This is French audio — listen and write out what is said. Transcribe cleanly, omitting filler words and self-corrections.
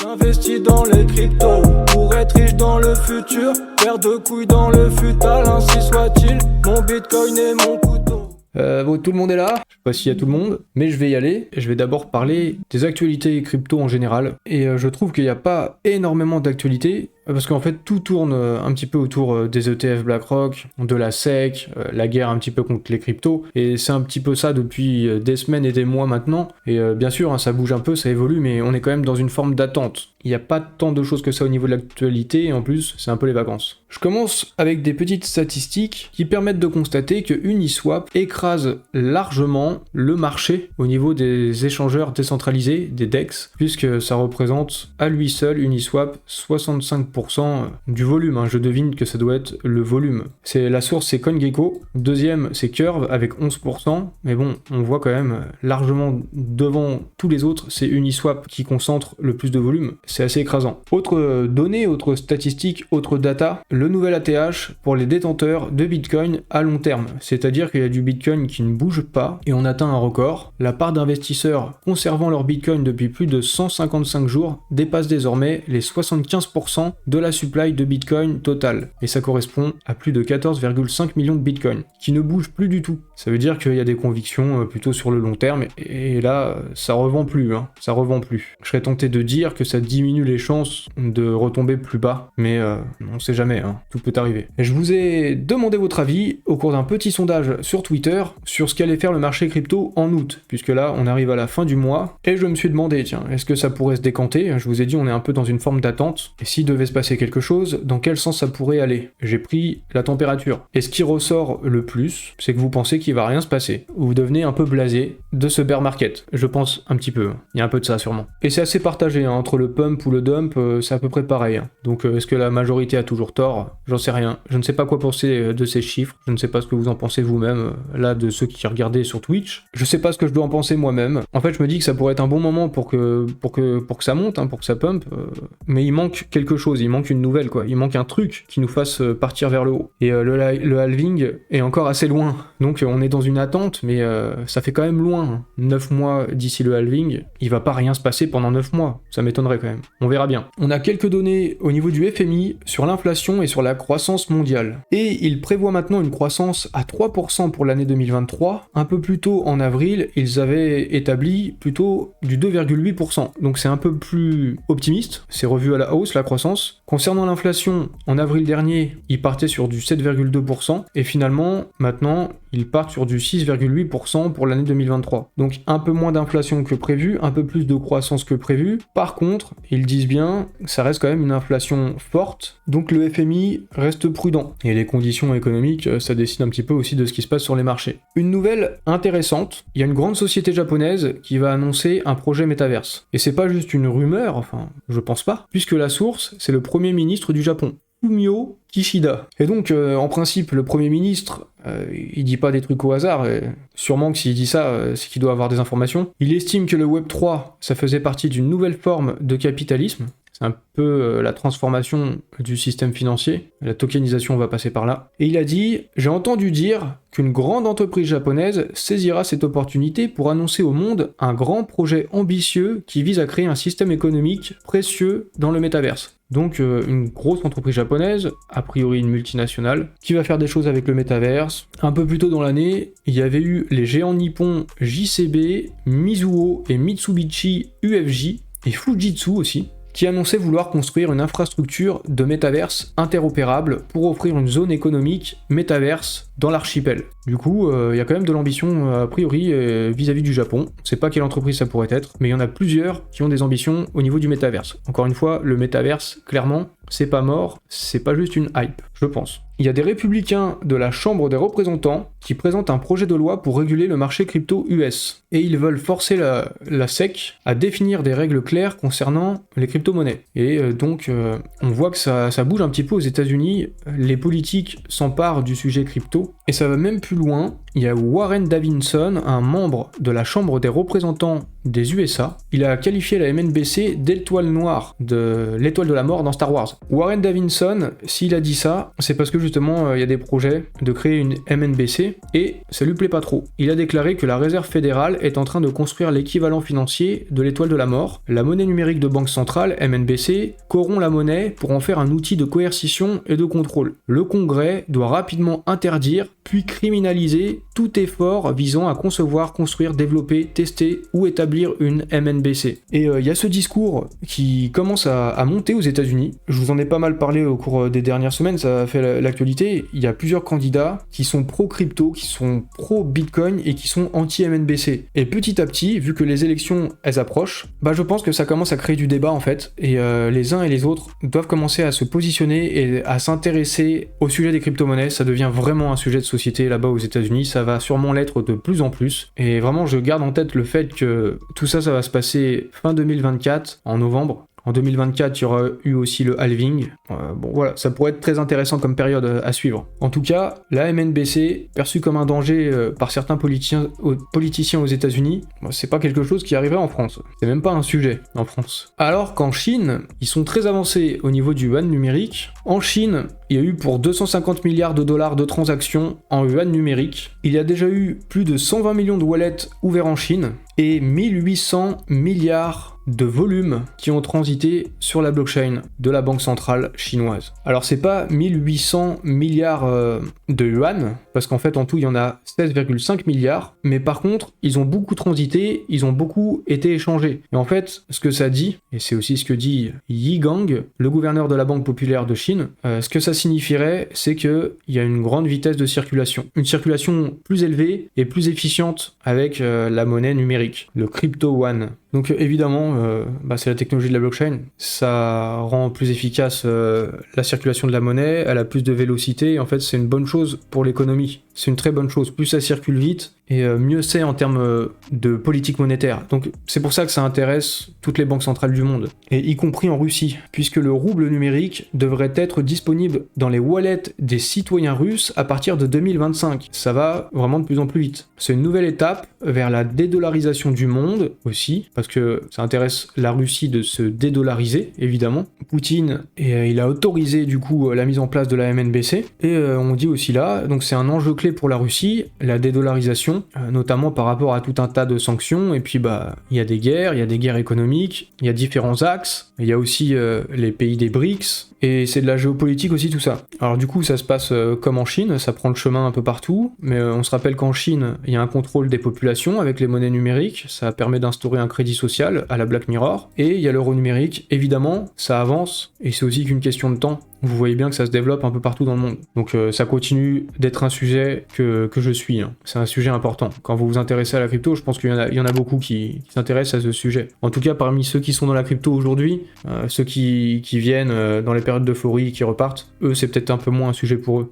J'investis dans les cryptos pour être riche dans le futur. Paire de couilles dans le futal, ainsi soit-il. Mon bitcoin et mon couteau. Bon, tout le monde est là, je sais pas s'il y a tout le monde, mais je vais y aller. Je vais d'abord parler des actualités crypto en général. Et je trouve qu'il n'y a pas énormément d'actualités, parce qu'en fait tout tourne un petit peu autour des ETF BlackRock, de la SEC, la guerre un petit peu contre les cryptos, et c'est un petit peu ça depuis des semaines et des mois maintenant. Et bien sûr, hein, ça bouge un peu, ça évolue, mais on est quand même dans une forme d'attente. Il n'y a pas tant de choses que ça au niveau de l'actualité, et en plus, c'est un peu les vacances. Je commence avec des petites statistiques qui permettent de constater que Uniswap écrase largement le marché au niveau des échangeurs décentralisés, des DEX, puisque ça représente à lui seul, Uniswap, 65% du volume. Hein. Je devine que ça doit être le volume. La source, c'est CoinGecko. Deuxième, c'est Curve avec 11%, mais bon, on voit quand même largement devant tous les autres, c'est Uniswap qui concentre le plus de volume. C'est assez écrasant. Autre donnée, autre statistique, autre data, le nouvel ATH pour les détenteurs de Bitcoin à long terme. C'est-à-dire qu'il y a du Bitcoin qui ne bouge pas et on atteint un record. La part d'investisseurs conservant leur Bitcoin depuis plus de 155 jours dépasse désormais les 75% de la supply de Bitcoin totale. Et ça correspond à plus de 14,5 millions de Bitcoin qui ne bougent plus du tout. Ça veut dire qu'il y a des convictions plutôt sur le long terme et là, ça revend plus. Hein. Ça revend plus. Je serais tenté de dire que ça diminue les chances de retomber plus bas, mais on sait jamais, hein, tout peut arriver. Et je vous ai demandé votre avis au cours d'un petit sondage sur Twitter sur ce qu'allait faire le marché crypto en août, puisque là on arrive à la fin du mois, et je me suis demandé, tiens, est-ce que ça pourrait se décanter? Je vous ai dit, on est un peu dans une forme d'attente, et s'il devait se passer quelque chose, dans quel sens ça pourrait aller? J'ai pris la température. Et ce qui ressort le plus, c'est que vous pensez qu'il va rien se passer, ou vous devenez un peu blasé de ce bear market. Je pense un petit peu, il y a un peu de ça sûrement. Et c'est assez partagé, hein, entre le pump ou le dump, c'est à peu près pareil. Hein. Donc est-ce que la majorité a toujours tort? J'en sais rien. Je ne sais pas quoi penser de ces chiffres, je ne sais pas ce que vous en pensez vous-même, là de ceux qui regardaient sur Twitch. Je sais pas ce que je dois en penser moi-même. En fait je me dis que ça pourrait être un bon moment pour que ça monte, hein, pour que ça pump, mais il manque quelque chose, il manque une nouvelle quoi, il manque un truc qui nous fasse partir vers le haut. Et le halving est encore assez loin, donc on est dans une attente, mais ça fait quand même loin. Hein. 9 mois d'ici le halving, il va pas rien se passer pendant 9 mois, ça m'étonnerait quand même. On verra bien. On a quelques données au niveau du FMI sur l'inflation et sur la croissance mondiale. Et il prévoit maintenant une croissance à 3% pour l'année 2023. Un peu plus tôt en avril, ils avaient établi plutôt du 2,8%. Donc c'est un peu plus optimiste, c'est revu à la hausse la croissance. Concernant l'inflation, en avril dernier, ils partaient sur du 7,2%. Et finalement, maintenant, ils partent sur du 6,8% pour l'année 2023. Donc un peu moins d'inflation que prévu, un peu plus de croissance que prévu. Par contre, ils disent bien, ça reste quand même une inflation forte, donc le FMI reste prudent. Et les conditions économiques, ça décide un petit peu aussi de ce qui se passe sur les marchés. Une nouvelle intéressante, il y a une grande société japonaise qui va annoncer un projet métaverse. Et c'est pas juste une rumeur, enfin, je pense pas, puisque la source, c'est le premier ministre du Japon, Fumio Kishida. Et donc, en principe, le Premier ministre, il dit pas des trucs au hasard, et sûrement que s'il dit ça, c'est qu'il doit avoir des informations. Il estime que le Web3, ça faisait partie d'une nouvelle forme de capitalisme. C'est un peu la transformation du système financier, la tokenisation va passer par là. Et il a dit « J'ai entendu dire qu'une grande entreprise japonaise saisira cette opportunité pour annoncer au monde un grand projet ambitieux qui vise à créer un système économique précieux dans le métaverse. » Donc une grosse entreprise japonaise, a priori une multinationale, qui va faire des choses avec le métaverse. Un peu plus tôt dans l'année, il y avait eu les géants nippons JCB, Mizuho et Mitsubishi UFJ, et Fujitsu aussi, qui annonçait vouloir construire une infrastructure de métaverse interopérable pour offrir une zone économique métaverse dans l'archipel. Du coup, il y a quand même de l'ambition a priori vis-à-vis du Japon. Je sais pas quelle entreprise ça pourrait être, mais il y en a plusieurs qui ont des ambitions au niveau du métaverse. Encore une fois, le métaverse, clairement, c'est pas mort, c'est pas juste une hype, je pense. Il y a des républicains de la Chambre des représentants qui présentent un projet de loi pour réguler le marché crypto US. Et ils veulent forcer la SEC à définir des règles claires concernant les crypto-monnaies. Et donc, on voit que ça bouge un petit peu aux États-Unis. Les politiques s'emparent du sujet crypto. Et ça va même plus loin, il y a Warren Davidson, un membre de la Chambre des représentants des USA. Il a qualifié la MNBC d'étoile noire, de l'étoile de la mort dans Star Wars. Warren Davidson, s'il a dit ça, c'est parce que justement il y a des projets de créer une MNBC et ça lui plaît pas trop. Il a déclaré que la Réserve fédérale est en train de construire l'équivalent financier de l'étoile de la mort. La monnaie numérique de banque centrale, MNBC, corrompt la monnaie pour en faire un outil de coercition et de contrôle. Le Congrès doit rapidement interdire puis criminaliser tout effort visant à concevoir, construire, développer, tester ou établir une MNBC. Et il y a ce discours qui commence à monter aux États-Unis. Je vous en ai pas mal parlé au cours des dernières semaines, ça a fait l'actualité. Il y a plusieurs candidats qui sont pro-crypto, qui sont pro-Bitcoin et qui sont anti-MNBC. Et petit à petit, vu que les élections elles approchent, je pense que ça commence à créer du débat en fait. Et les uns et les autres doivent commencer à se positionner et à s'intéresser au sujet des crypto-monnaies. Ça devient vraiment un sujet de société là-bas aux États-Unis, ça va sûrement l'être de plus en plus. Et vraiment, je garde en tête le fait que tout ça va se passer fin 2024, en novembre. En 2024, il y aura eu aussi le halving. Bon voilà, ça pourrait être très intéressant comme période à suivre. En tout cas, la MNBC, perçue comme un danger par certains politiciens aux États-Unis, c'est pas quelque chose qui arriverait en France. C'est même pas un sujet en France. Alors qu'en Chine, ils sont très avancés au niveau du yuan numérique. En Chine, il y a eu pour 250 milliards de dollars de transactions en yuan numérique. Il y a déjà eu plus de 120 millions de wallets ouverts en Chine et 1800 milliards de volumes qui ont transité sur la blockchain de la banque centrale chinoise. Alors c'est pas 1800 milliards de yuan, parce qu'en fait en tout il y en a 16,5 milliards, mais par contre ils ont beaucoup transité, ils ont beaucoup été échangés. Et en fait ce que ça dit, et c'est aussi ce que dit Yi Gang, le gouverneur de la Banque populaire de Chine, ce que ça signifierait c'est qu'il y a une grande vitesse de circulation. Une circulation plus élevée et plus efficiente avec la monnaie numérique, le crypto yuan. Donc évidemment, c'est la technologie de la blockchain, ça rend plus efficace la circulation de la monnaie, elle a plus de vélocité, et en fait c'est une bonne chose pour l'économie, c'est une très bonne chose, plus ça circule vite, et mieux c'est en termes de politique monétaire. Donc c'est pour ça que ça intéresse toutes les banques centrales du monde, et y compris en Russie, puisque le rouble numérique devrait être disponible dans les wallets des citoyens russes à partir de 2025. Ça va vraiment de plus en plus vite. C'est une nouvelle étape vers la dédollarisation du monde aussi, parce que ça intéresse la Russie de se dédollariser, évidemment. Poutine, il a autorisé du coup la mise en place de la MNBC, et on dit aussi là, donc c'est un enjeu clé pour la Russie, la dédollarisation, notamment par rapport à tout un tas de sanctions, et puis il y a des guerres économiques, il y a différents axes, il y a aussi les pays des BRICS, et c'est de la géopolitique aussi tout ça. Alors du coup ça se passe comme en Chine, ça prend le chemin un peu partout, mais on se rappelle qu'en Chine, il y a un contrôle des populations avec les monnaies numériques, ça permet d'instaurer un crédit social à la Black Mirror, et il y a l'euro numérique, évidemment, ça avance, et c'est aussi qu'une question de temps. Vous voyez bien que ça se développe un peu partout dans le monde. Donc ça continue d'être un sujet que je suis. C'est un sujet important. Quand vous vous intéressez à la crypto, je pense qu'il y en a beaucoup qui s'intéressent à ce sujet. En tout cas, parmi ceux qui sont dans la crypto aujourd'hui, ceux qui viennent dans les périodes d'euphorie, qui repartent, eux, c'est peut-être un peu moins un sujet pour eux.